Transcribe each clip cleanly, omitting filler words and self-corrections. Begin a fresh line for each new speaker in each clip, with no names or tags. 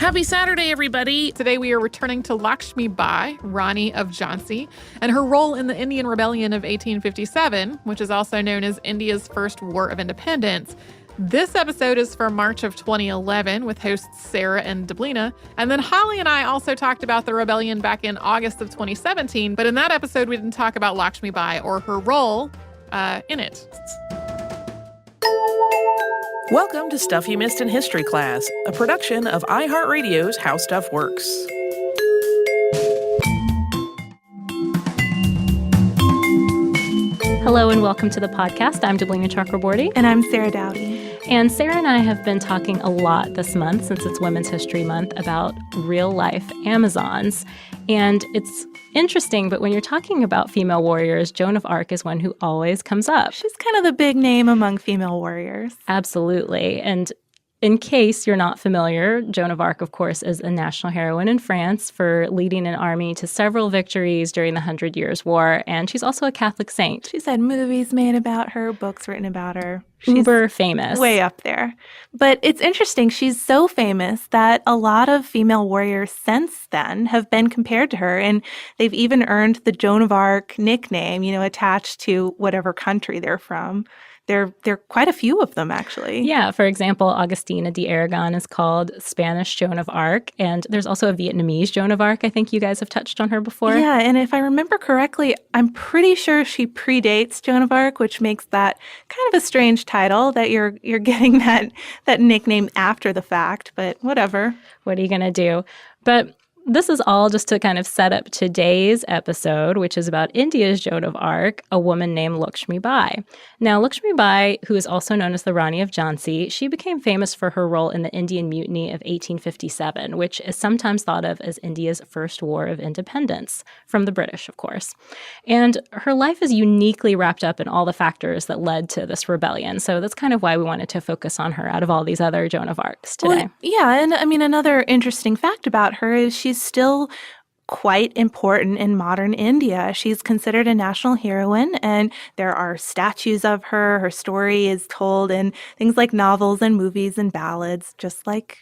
Happy Saturday, everybody.
Today we are returning to Lakshmi Bai, Rani of Jhansi, and her role in the Indian Rebellion of 1857, which is also known as India's first war of independence. This episode is from March of 2011 with hosts Sarah and Deblina. And then Holly and I also talked about the rebellion back in August of 2017. But in that episode, we didn't talk about Lakshmi Bai or her role in it.
Welcome to Stuff You Missed in History Class, a production of iHeartRadio's How Stuff Works.
Hello and welcome to the podcast. I'm Deblina Chakraborty.
And I'm Sarah Dowdy.
And Sarah and I have been talking a lot this month, since it's Women's History Month, about real-life Amazons. And it's interesting, but when you're talking about female warriors, Joan of Arc is one who always comes up.
She's kind of the big name among female warriors.
Absolutely. And in case you're not familiar, Joan of Arc, of course, is a national heroine in France for leading an army to several victories during the 100 Years' War. And she's also a Catholic saint.
She's had movies made about her, books written about her.
She's uber famous.
Way up there. But it's interesting. She's so famous that a lot of female warriors since then have been compared to her. And they've even earned the Joan of Arc nickname, attached to whatever country they're from. There are quite a few of them, actually.
Yeah. For example, Augustina de Aragon is called Spanish Joan of Arc. And there's also a Vietnamese Joan of Arc. I think you guys have touched on her before.
Yeah. And if I remember correctly, I'm pretty sure she predates Joan of Arc, which makes that kind of a strange title that you're getting that nickname after the fact. But whatever.
What are you going to do? But this is all just to kind of set up today's episode, which is about India's Joan of Arc, a woman named Lakshmi Bai. Now, Lakshmi Bai, who is also known as the Rani of Jhansi, she became famous for her role in the Indian Mutiny of 1857, which is sometimes thought of as India's first war of independence, from the British, of course. And her life is uniquely wrapped up in all the factors that led to this rebellion. So that's kind of why we wanted to focus on her out of all these other Joan of Arcs today.
Well, yeah, and I mean, another interesting fact about her is she's still quite important in modern India. She's considered a national heroine, and there are statues of her. Her story is told in things like novels and movies and ballads, just like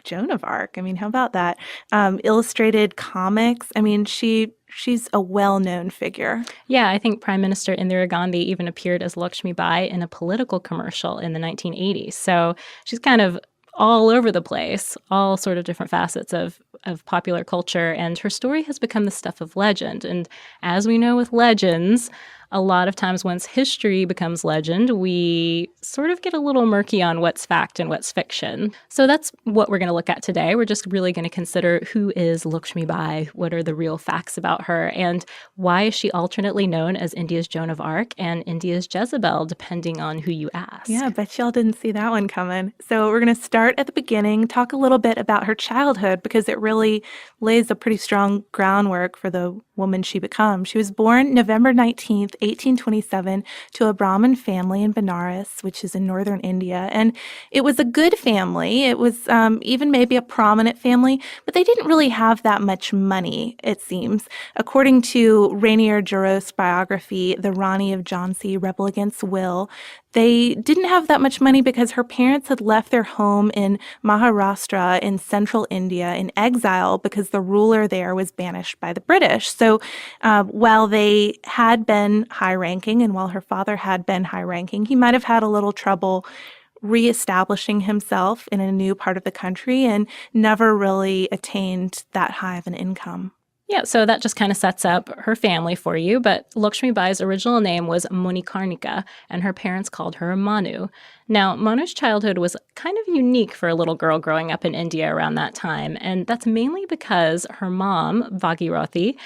Joan of Arc. I mean, how about that? Illustrated comics. I mean, she's a well-known figure.
Yeah, I think Prime Minister Indira Gandhi even appeared as Lakshmi Bai in a political commercial in the 1980s. So she's kind of all over the place, all sort of different facets of popular culture. And her story has become the stuff of legend. And as we know with legends, a lot of times once history becomes legend, we sort of get a little murky on what's fact and what's fiction. So that's what we're going to look at today. We're just really going to consider who is Lakshmi Bai, what are the real facts about her, and why is she alternately known as India's Joan of Arc and India's Jezebel, depending on who you ask.
Yeah, I bet y'all didn't see that one coming. So we're going to start at the beginning, talk a little bit about her childhood, because it really lays a pretty strong groundwork for the woman she becomes. She was born November 19th, 1827, to a Brahmin family in Benares, which is in northern India. And it was a good family. It was even maybe a prominent family, but they didn't really have that much money, it seems. According to Rainier Jaros's biography, The Rani of Jhansi, Rebel Against Will, they didn't have that much money because her parents had left their home in Maharashtra in central India in exile because the ruler there was banished by the British. So while they had been high-ranking and while her father had been high-ranking, he might have had a little trouble reestablishing himself in a new part of the country and never really attained that high of an income.
Yeah, so that just kind of sets up her family for you. But Lakshmi Bai's original name was Manikarnika, and her parents called her Manu. Now, Manu's childhood was kind of unique for a little girl growing up in India around that time, and that's mainly because her mom, Bhagirathi,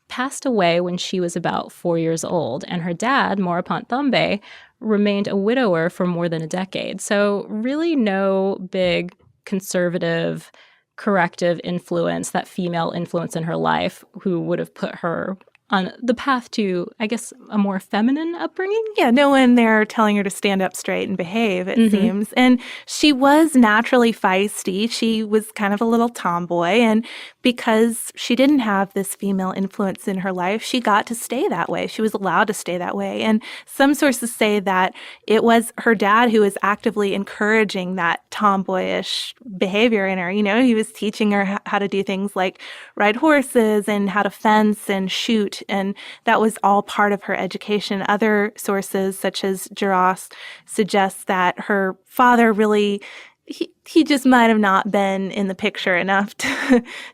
passed away when she was about 4 years old, and her dad, Morapant Thambe, remained a widower for more than a decade. So really no big conservative corrective influence, that female influence in her life, who would have put her on the path to, I guess, a more feminine upbringing.
Yeah, no one there telling her to stand up straight and behave, it seems. And she was naturally feisty. She was kind of a little tomboy. And because she didn't have this female influence in her life, she got to stay that way. She was allowed to stay that way. And some sources say that it was her dad who was actively encouraging that tomboyish behavior in her. You know, he was teaching her how to do things like ride horses and how to fence and shoot. And that was all part of her education. Other sources, such as Giroux, suggest that her father really, he just might have not been in the picture enough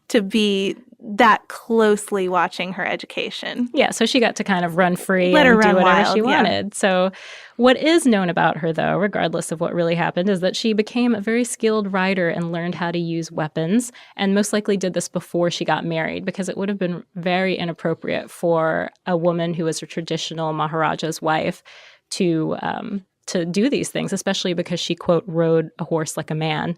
to be that closely watching her education.
Yeah, so she got to kind of run free
Let her
and do
run
whatever
wild,
she
yeah.
wanted. So what is known about her, though, regardless of what really happened, is that she became a very skilled rider and learned how to use weapons, and most likely did this before she got married, because it would have been very inappropriate for a woman who was a traditional Maharaja's wife to do these things, especially because she, quote, rode a horse like a man.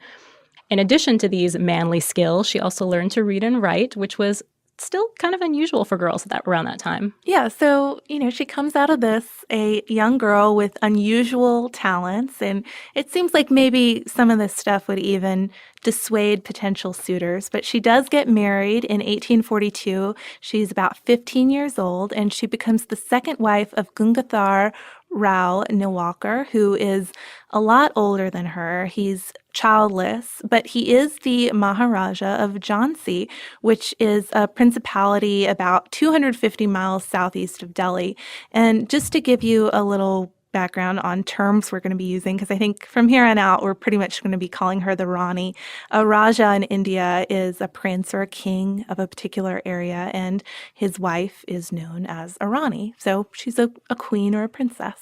In addition to these manly skills, she also learned to read and write, which was still kind of unusual for girls around that time.
Yeah, so, you know, she comes out of this a young girl with unusual talents, and it seems like maybe some of this stuff would even dissuade potential suitors. But she does get married in 1842. She's about 15 years old, and she becomes the second wife of Gangadhar Rao Newalkar, who is a lot older than her. He's childless, but he is the Maharaja of Jhansi, which is a principality about 250 miles southeast of Delhi. And just to give you a little background on terms we're going to be using, because I think from here on out, we're pretty much going to be calling her the Rani. A Raja in India is a prince or a king of a particular area, and his wife is known as a Rani. So she's a queen or a princess.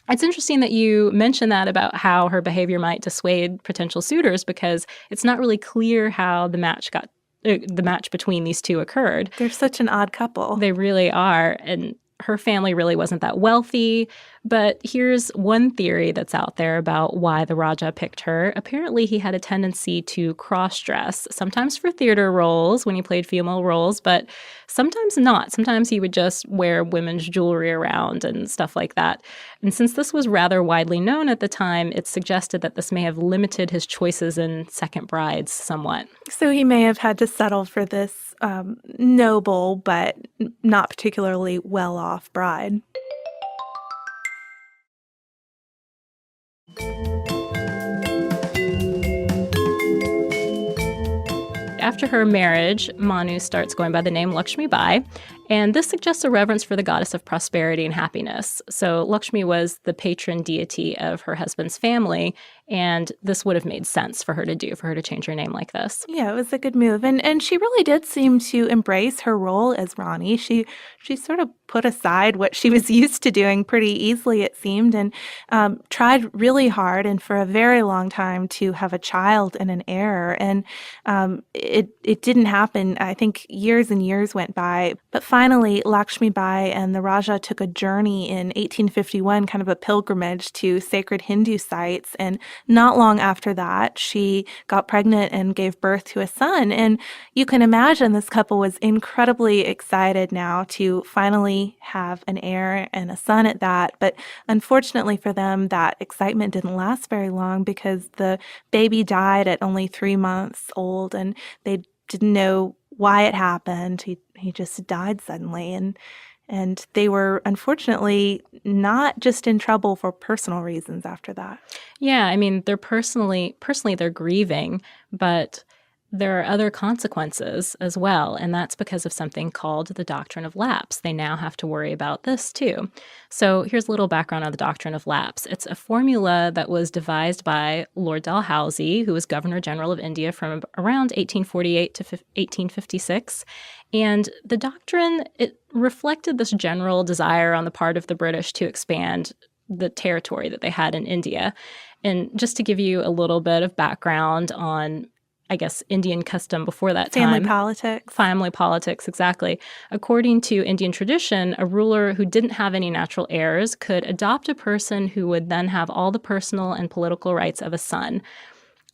It's interesting that you mentioned that about how her behavior might dissuade potential suitors, because it's not really clear how the match between these two occurred.
They're such an odd couple.
They really are. And her family really wasn't that wealthy. But here's one theory that's out there about why the Raja picked her. Apparently, he had a tendency to cross-dress, sometimes for theater roles when he played female roles, but sometimes not. Sometimes he would just wear women's jewelry around and stuff like that. And since this was rather widely known at the time, it's suggested that this may have limited his choices in second brides somewhat.
So he may have had to settle for this noble but not particularly well-off bride.
After her marriage, Manu starts going by the name Lakshmi Bai, and this suggests a reverence for the goddess of prosperity and happiness. So Lakshmi was the patron deity of her husband's family, and this would have made sense for her to change her name like this.
Yeah, it was a good move. And she really did seem to embrace her role as Rani. She sort of put aside what she was used to doing pretty easily, it seemed, and tried really hard and for a very long time to have a child and an heir. And it didn't happen. I think years and years went by. But finally, Lakshmi Bai and the Raja took a journey in 1851, kind of a pilgrimage to sacred Hindu sites. And not long after that, she got pregnant and gave birth to a son. And you can imagine this couple was incredibly excited now to finally have an heir and a son at that. But unfortunately for them, that excitement didn't last very long because the baby died at only 3 months old, and they didn't know why it happened. He just died suddenly. And they were unfortunately not just in trouble for personal reasons after that.
Yeah, I mean, they're personally they're grieving, but there are other consequences as well, and that's because of something called the doctrine of lapse. They now have to worry about this too. So here's a little background on the doctrine of lapse. It's a formula that was devised by Lord Dalhousie, who was Governor General of India from around 1848 to 1856. And the doctrine, it reflected this general desire on the part of the British to expand the territory that they had in India. And just to give you a little bit of background on, I guess, Indian custom before that time. Family politics, exactly. According to Indian tradition, a ruler who didn't have any natural heirs could adopt a person who would then have all the personal and political rights of a son.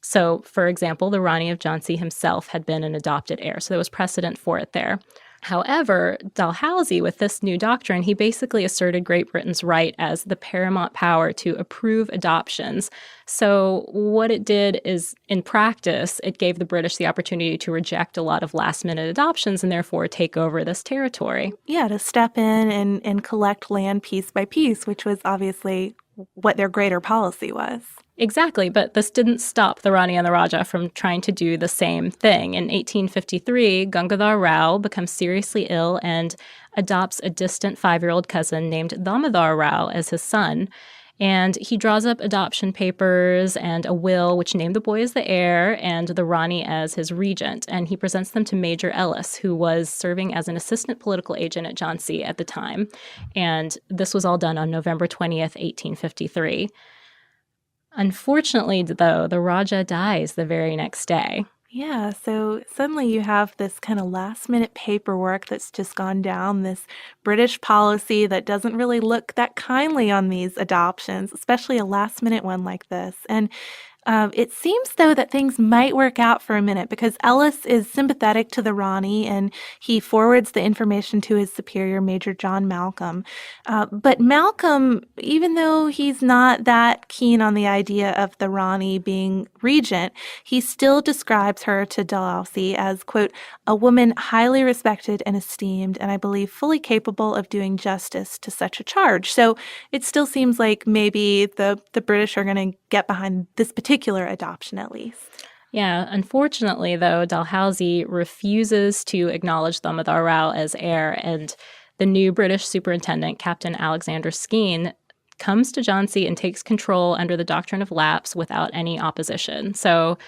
So, for example, the Rani of Jhansi himself had been an adopted heir, so there was precedent for it there. However, Dalhousie, with this new doctrine, he basically asserted Great Britain's right as the paramount power to approve adoptions. So what it did is, in practice, it gave the British the opportunity to reject a lot of last-minute adoptions and therefore take over this territory.
Yeah, to step in and collect land piece by piece, which was obviously what their greater policy was.
Exactly, but this didn't stop the Rani and the Raja from trying to do the same thing. In 1853, Gangadhar Rao becomes seriously ill and adopts a distant 5-year-old cousin named Damodar Rao as his son. And he draws up adoption papers and a will which named the boy as the heir and the Rani as his regent. And he presents them to Major Ellis, who was serving as an assistant political agent at Jhansi at the time. And this was all done on November 20th, 1853. Unfortunately, though, the Raja dies the very next day.
Yeah, so suddenly you have this kind of last-minute paperwork that's just gone down, this British policy that doesn't really look that kindly on these adoptions, especially a last-minute one like this. And it seems, though, that things might work out for a minute because Ellis is sympathetic to the Rani and he forwards the information to his superior, Major John Malcolm. But Malcolm, even though he's not that keen on the idea of the Rani being regent, he still describes her to Dalhousie as, quote, a woman highly respected and esteemed, and I believe fully capable of doing justice to such a charge. So it still seems like maybe the British are going to get behind this particular adoption at least.
Yeah, unfortunately, though, Dalhousie refuses to acknowledge Damodar Rao as heir, and the new British superintendent, Captain Alexander Skene, comes to Jhansi and takes control under the doctrine of lapse without any opposition. So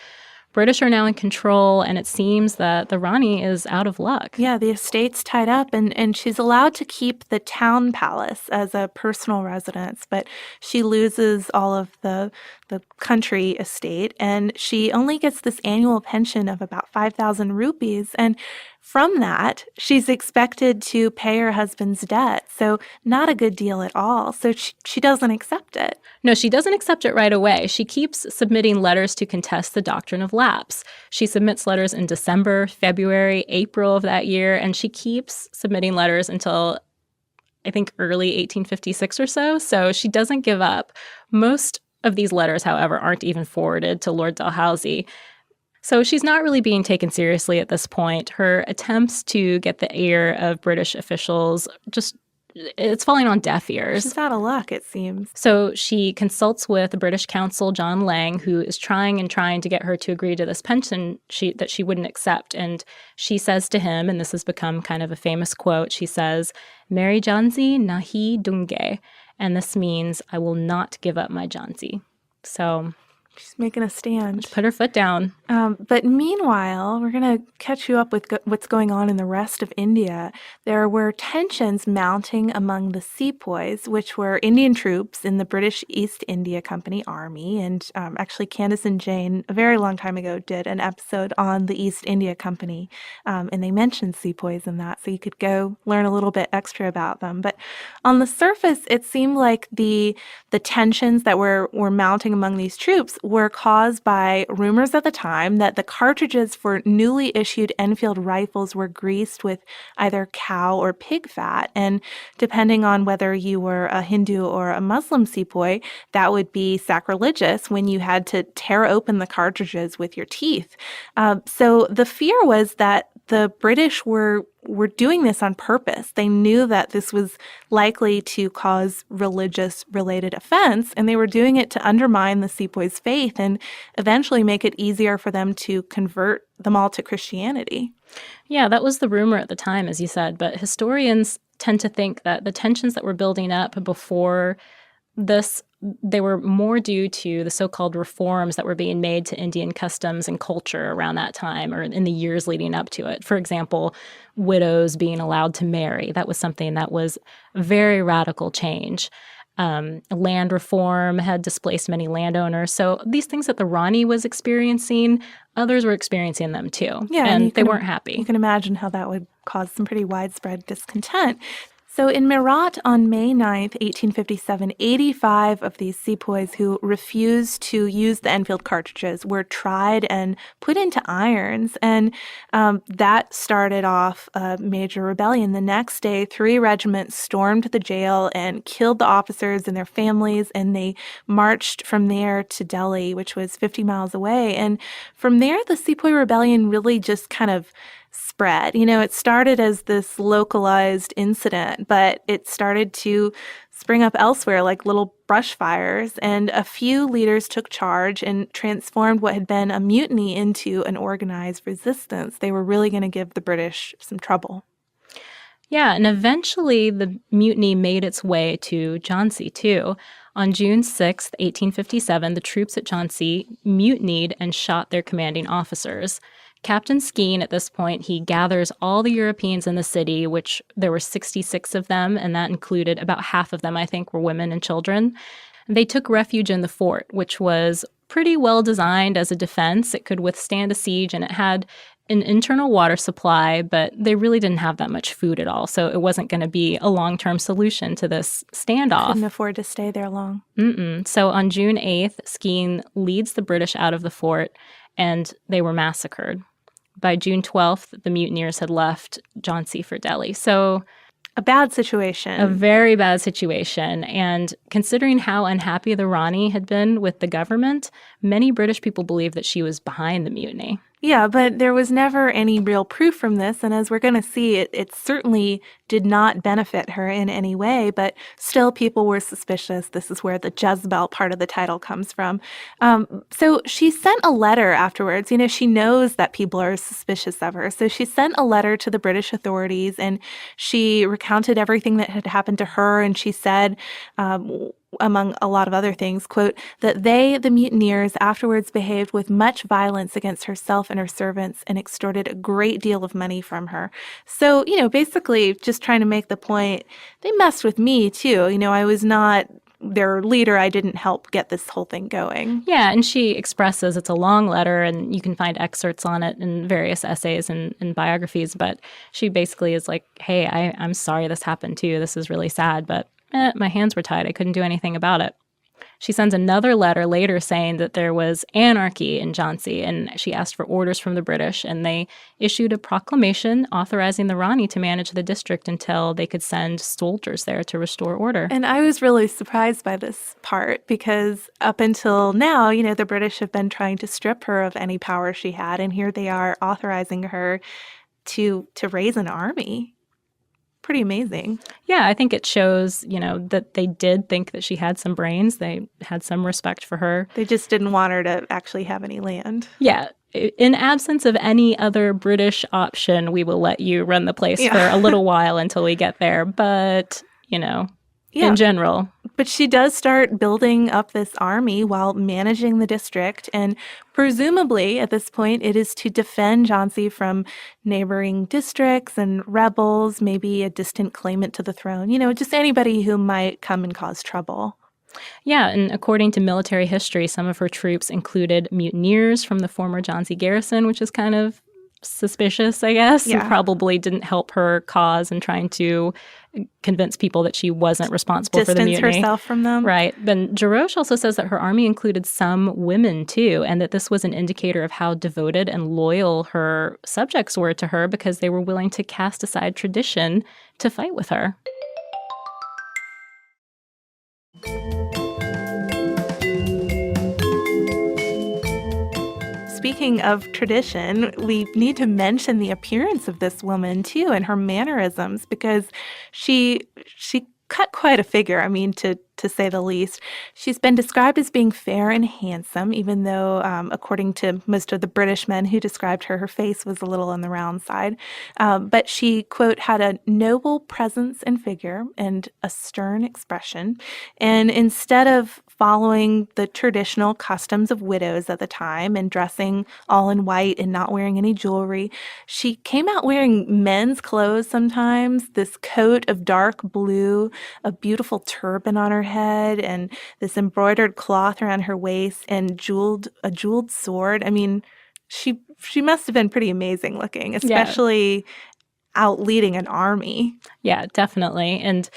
British are now in control, and it seems that the Rani is out of luck.
Yeah, the estate's tied up, and she's allowed to keep the town palace as a personal residence, but she loses all of the country estate, and she only gets this annual pension of about 5,000 rupees, and from that, she's expected to pay her husband's debt, so not a good deal at all. So she doesn't accept it.
No, she doesn't accept it right away. She keeps submitting letters to contest the doctrine of lapse. She submits letters in December, February, April of that year, and she keeps submitting letters until, I think, early 1856 or so. So she doesn't give up. Most of these letters, however, aren't even forwarded to Lord Dalhousie. So she's not really being taken seriously at this point. Her attempts to get the ear of British officials it's falling on deaf ears.
She's out of luck, it seems.
So she consults with the British consul, John Lang, who is trying to get her to agree to this pension sheet that she wouldn't accept. And she says to him, and this has become kind of a famous quote, she says, "Meri Jhansi nahi dunge." And this means, I will not give up my Jhansi. So
she's making a stand.
Put her foot down.
But meanwhile, we're going to catch you up with what's going on in the rest of India. There were tensions mounting among the sepoys, which were Indian troops in the British East India Company Army. And actually, Candace and Jane, a very long time ago, did an episode on the East India Company. And they mentioned sepoys in that, so you could go learn a little bit extra about them. But on the surface, it seemed like the tensions that were mounting among these troops were caused by rumors at the time that the cartridges for newly issued Enfield rifles were greased with either cow or pig fat. And depending on whether you were a Hindu or a Muslim sepoy, that would be sacrilegious when you had to tear open the cartridges with your teeth. So the fear was that the British were doing this on purpose. They knew that this was likely to cause religious-related offense, and they were doing it to undermine the sepoys' faith and eventually make it easier for them to convert them all to Christianity.
Yeah, that was the rumor at the time, as you said, but historians tend to think that the tensions that were building up before this, they were more due to the so-called reforms that were being made to Indian customs and culture around that time or in the years leading up to it. For example, widows being allowed to marry. That was something that was a very radical change. Land reform had displaced many landowners. So these things that the Rani was experiencing, others were experiencing them too.
Yeah,
and they weren't happy.
You can imagine how that would cause some pretty widespread discontent. So in Meerut on May 9th, 1857, 85 of these sepoys who refused to use the Enfield cartridges were tried and put into irons. And that started off a major rebellion. The next day, 3 regiments stormed the jail and killed the officers and their families. And they marched from there to Delhi, which was 50 miles away. And from there, the Sepoy Rebellion really just kind of spread. It started as this localized incident, but it started to spring up elsewhere like little brush fires, and a few leaders took charge and transformed what had been a mutiny into an organized resistance. They were really going to give the British some trouble.
Yeah, and eventually the mutiny made its way to Jhansi, too. On June 6th, 1857, the troops at Jhansi mutinied and shot their commanding officers. Captain Skene, at this point, he gathers all the Europeans in the city, which there were 66 of them, and that included about half of them, I think, were women and children. They took refuge in the fort, which was pretty well designed as a defense. It could withstand a siege, and it had an internal water supply, but they really didn't have that much food at all, so it wasn't going to be a long-term solution to this standoff.
Couldn't afford to stay there long.
So on June 8th, Skene leads the British out of the fort, and they were massacred. By June 12th, the mutineers had left Jhansi for Delhi. So
a bad situation.
A very bad situation. And considering how unhappy the Rani had been with the government, many British people believed that she was behind the mutiny.
Yeah, but there was never any real proof from this, and as we're going to see, it certainly did not benefit her in any way, but still people were suspicious. This is where the Jezebel part of the title comes from. So she sent a letter afterwards. She knows that people are suspicious of her, so she sent a letter to the British authorities, and she recounted everything that had happened to her, and she said, among a lot of other things, quote, that they, the mutineers, afterwards behaved with much violence against herself and her servants and extorted a great deal of money from her. So, basically just trying to make the point, they messed with me too. I was not their leader. I didn't help get this whole thing going.
Yeah, and she expresses, it's a long letter, and you can find excerpts on it in various essays and biographies, but she basically is like, hey, I'm sorry this happened to you. This is really sad, but my hands were tied. I couldn't do anything about it. She sends another letter later saying that there was anarchy in Jhansi, and she asked for orders from the British, and they issued a proclamation authorizing the Rani to manage the district until they could send soldiers there to restore order.
And I was really surprised by this part because up until now, the British have been trying to strip her of any power she had, and here they are authorizing her to raise an army. Pretty amazing.
Yeah, I think it shows, that they did think that she had some brains. They had some respect for her.
They just didn't want her to actually have any land.
Yeah. In absence of any other British option, we will let you run the place for a little while until we get there. But, in general.
But she does start building up this army while managing the district. And presumably, at this point, it is to defend Jhansi from neighboring districts and rebels, maybe a distant claimant to the throne, just anybody who might come and cause trouble.
Yeah, and according to military history, some of her troops included mutineers from the former Jhansi garrison, which is kind of suspicious, I guess.
Yeah.
And probably didn't help her cause in trying to convince people that she wasn't responsible for the mutiny.
Distance herself from them.
Right. Then Jarosh also says that her army included some women, too, and that this was an indicator of how devoted and loyal her subjects were to her because they were willing to cast aside tradition to fight with her.
Speaking of tradition, we need to mention the appearance of this woman, too, and her mannerisms, because she cut quite a figure, to say the least. She's been described as being fair and handsome, even though, according to most of the British men who described her, her face was a little on the round side. But she, quote, had a noble presence and figure and a stern expression. And instead of following the traditional customs of widows at the time and dressing all in white and not wearing any jewelry, she came out wearing men's clothes sometimes, this coat of dark blue, a beautiful turban on her head, and this embroidered cloth around her waist, and a jeweled sword. She must have been pretty amazing looking, especially out leading an army.
Yeah, definitely. And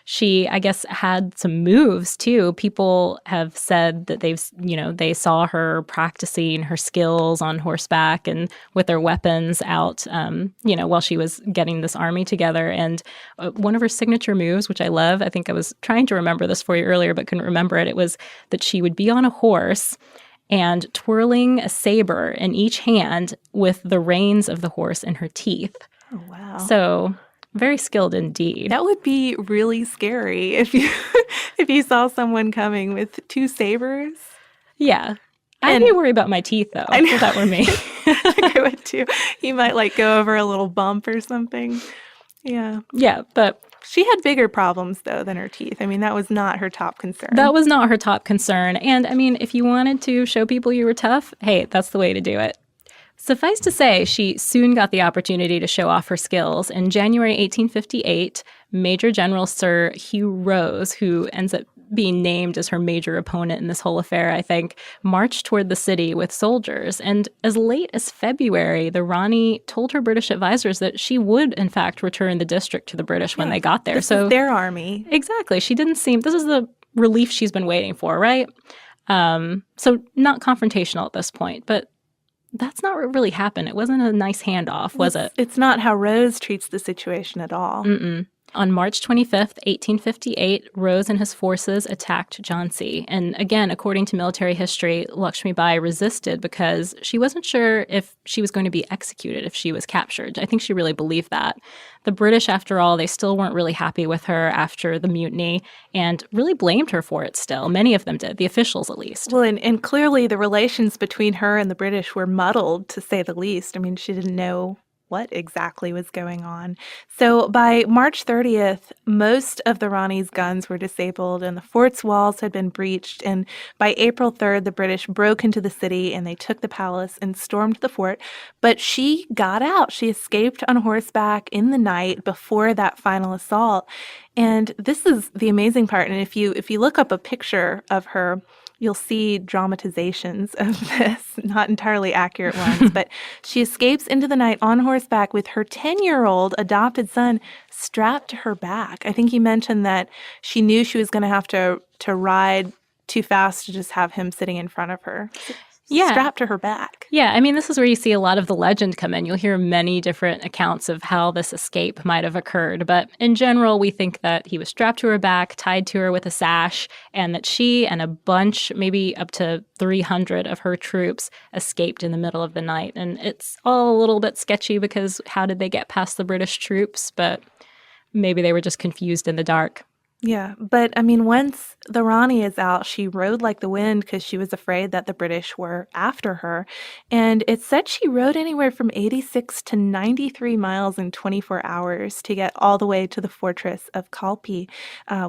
she, I guess, had some moves too. People have said that they saw her practicing her skills on horseback and with her weapons out, while she was getting this army together. And one of her signature moves, which I love, I think I was trying to remember this for you earlier, but couldn't remember it. It was that she would be on a horse and twirling a saber in each hand with the reins of the horse in her teeth.
Oh, wow.
So very skilled indeed.
That would be really scary if you saw someone coming with two sabers.
Yeah. I'd be worried about my teeth, though, if that were me.
I would too. You might go over a little bump or something. Yeah.
Yeah, but
she had bigger problems, though, than her teeth. I mean, that was not her top concern.
That was not her top concern. And I mean, if you wanted to show people you were tough, hey, that's the way to do it. Suffice to say, she soon got the opportunity to show off her skills. In January 1858, Major General Sir Hugh Rose, who ends up being named as her major opponent in this whole affair, I think, marched toward the city with soldiers. And as late as February, the Rani told her British advisors that she would, in fact, return the district to the British when they got there.
This is their army.
Exactly. This is the relief she's been waiting for, right? So not confrontational at this point, but that's not what really happened. It wasn't a nice handoff, was it?
It's not how Rose treats the situation at all.
Mm-mm. On March 25th, 1858, Rose and his forces attacked Jhansi. And again, according to military history, Lakshmi Bai resisted because she wasn't sure if she was going to be executed if she was captured. I think she really believed that. The British, after all, they still weren't really happy with her after the mutiny and really blamed her for it still. Many of them did, the officials at least.
Well, and clearly the relations between her and the British were muddled, to say the least. I mean, she didn't know what exactly was going on. So by March 30th, most of the Rani's guns were disabled and the fort's walls had been breached. And by April 3rd, the British broke into the city and they took the palace and stormed the fort. But she got out. She escaped on horseback in the night before that final assault. And this is the amazing part. And if you look up a picture of her, you'll see dramatizations of this, not entirely accurate ones, but she escapes into the night on horseback with her 10-year-old adopted son strapped to her back. I think you mentioned that she knew she was going to have to ride too fast to just have him sitting in front of her.
Yeah.
Strapped to her back.
Yeah, I mean, this is where you see a lot of the legend come in. You'll hear many different accounts of how this escape might have occurred. But in general, we think that he was strapped to her back, tied to her with a sash, and that she and a bunch, maybe up to 300 of her troops, escaped in the middle of the night. And it's all a little bit sketchy because how did they get past the British troops? But maybe they were just confused in the dark.
Yeah, but I mean, once the Rani is out, she rode like the wind because she was afraid that the British were after her. And it said she rode anywhere from 86 to 93 miles in 24 hours to get all the way to the fortress of Kalpi,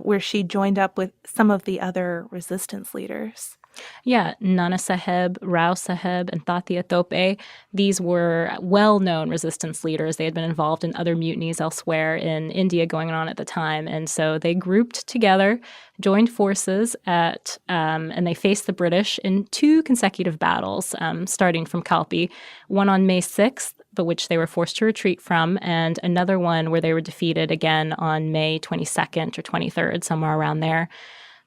where she joined up with some of the other resistance leaders.
Yeah, Nana Sahib, Rao Sahib, and Tatia Tope. These were well-known resistance leaders. They had been involved in other mutinies elsewhere in India going on at the time. And so they grouped together, joined forces and they faced the British in 2 consecutive battles, starting from Kalpi. One on May 6th, but which they were forced to retreat from, and another one where they were defeated again on May 22nd or 23rd, somewhere around there.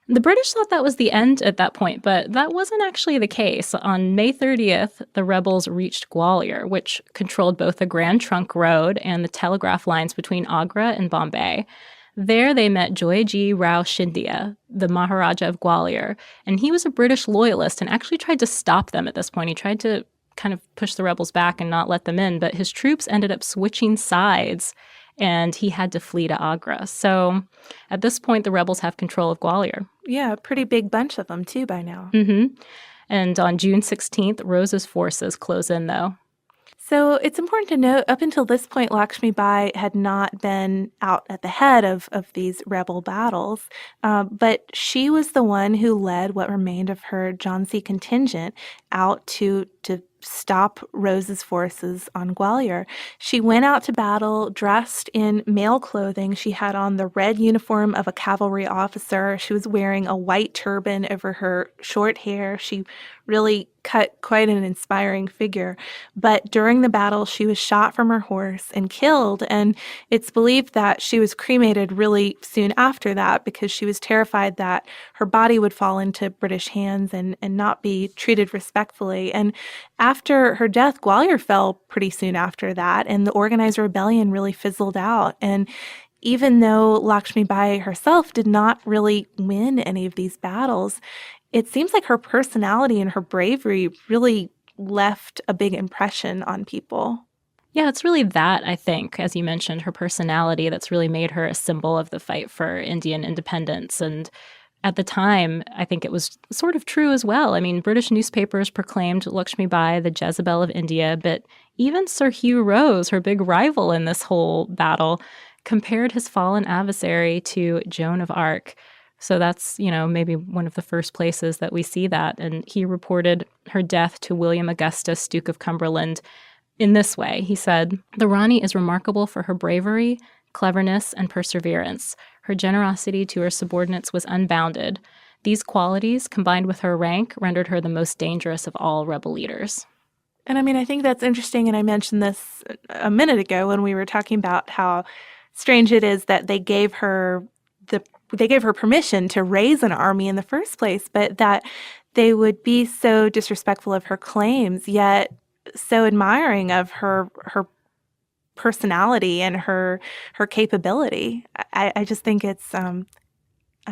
The British thought that was the end at that point, but that wasn't actually the case. On May 30th, the rebels reached Gwalior, which controlled both the Grand Trunk Road and the telegraph lines between Agra and Bombay. There they met Joyaji Rao Scindia, the Maharaja of Gwalior, and he was a British loyalist and actually tried to stop them at this point. He tried to kind of push the rebels back and not let them in, but his troops ended up switching sides and he had to flee to Agra. So at this point, the rebels have control of Gwalior.
Yeah, a pretty big bunch of them, too, by now.
Mm-hmm. And on June 16th, Rose's forces close in, though.
So it's important to note, up until this point, Lakshmi Bai had not been out at the head of these rebel battles, but she was the one who led what remained of her Jhansi contingent out to stop Rose's forces on Gwalior. She went out to battle dressed in male clothing. She had on the red uniform of a cavalry officer. She was wearing a white turban over her short hair. She really cut quite an inspiring figure. But during the battle, she was shot from her horse and killed. And it's believed that she was cremated really soon after that because she was terrified that her body would fall into British hands and not be treated respectfully. And after her death, Gwalior fell pretty soon after that, and the organized rebellion really fizzled out. And even though Lakshmi Bai herself did not really win any of these battles, it seems like her personality and her bravery really left a big impression on people.
Yeah, it's really that, I think, as you mentioned, her personality that's really made her a symbol of the fight for Indian independence. And at the time, I think it was sort of true as well. I mean, British newspapers proclaimed Lakshmi Bai the Jezebel of India, but even Sir Hugh Rose, her big rival in this whole battle, compared his fallen adversary to Joan of Arc. So that's, maybe one of the first places that we see that. And he reported her death to William Augustus, Duke of Cumberland, in this way. He said, "The Rani is remarkable for her bravery, cleverness, and perseverance. Her generosity to her subordinates was unbounded. These qualities, combined with her rank, rendered her the most dangerous of all rebel leaders."
And I think that's interesting. And I mentioned this a minute ago when we were talking about how strange it is that they gave her permission to raise an army in the first place, but that they would be so disrespectful of her claims, yet so admiring of her personality and her capability. I just think it's, I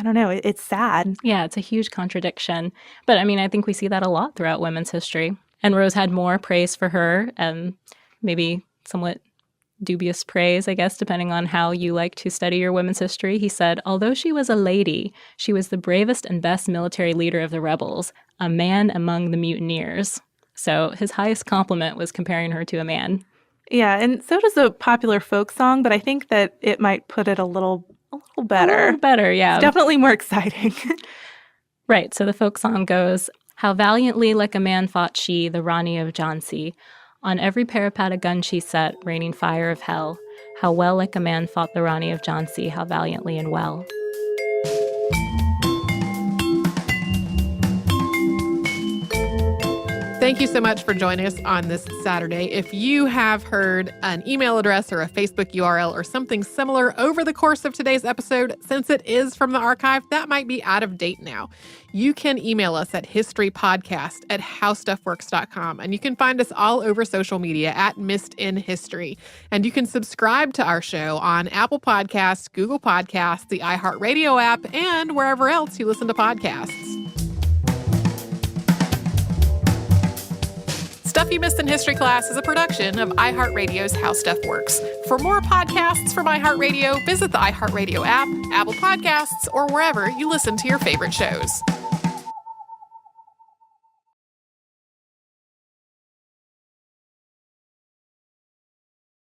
don't know, it's sad.
Yeah, it's a huge contradiction. But I think we see that a lot throughout women's history. And Rose had more praise for her, maybe somewhat dubious praise, I guess, depending on how you like to study your women's history. He said, "Although she was a lady, she was the bravest and best military leader of the rebels, a man among the mutineers." So his highest compliment was comparing her to a man.
Yeah, and so does a popular folk song, but I think that it might put it a little better.
A little better, yeah.
It's definitely more exciting.
Right, so the folk song goes, "How valiantly like a man fought she, the Rani of Jhansi. On every parapet a gun she set, raining fire of hell. How well like a man fought the Rani of Jhansi, how valiantly and well."
Thank you so much for joining us on this Saturday. If you have heard an email address or a Facebook URL or something similar over the course of today's episode, since it is from the archive, that might be out of date now. You can email us at historypodcast@howstuffworks.com, and you can find us all over social media at Missed in History. And you can subscribe to our show on Apple Podcasts, Google Podcasts, the iHeartRadio app, and wherever else you listen to podcasts. Stuff You Missed in History Class is a production of iHeartRadio's How Stuff Works. For more podcasts from iHeartRadio, visit the iHeartRadio app, Apple Podcasts, or wherever you listen to your favorite shows.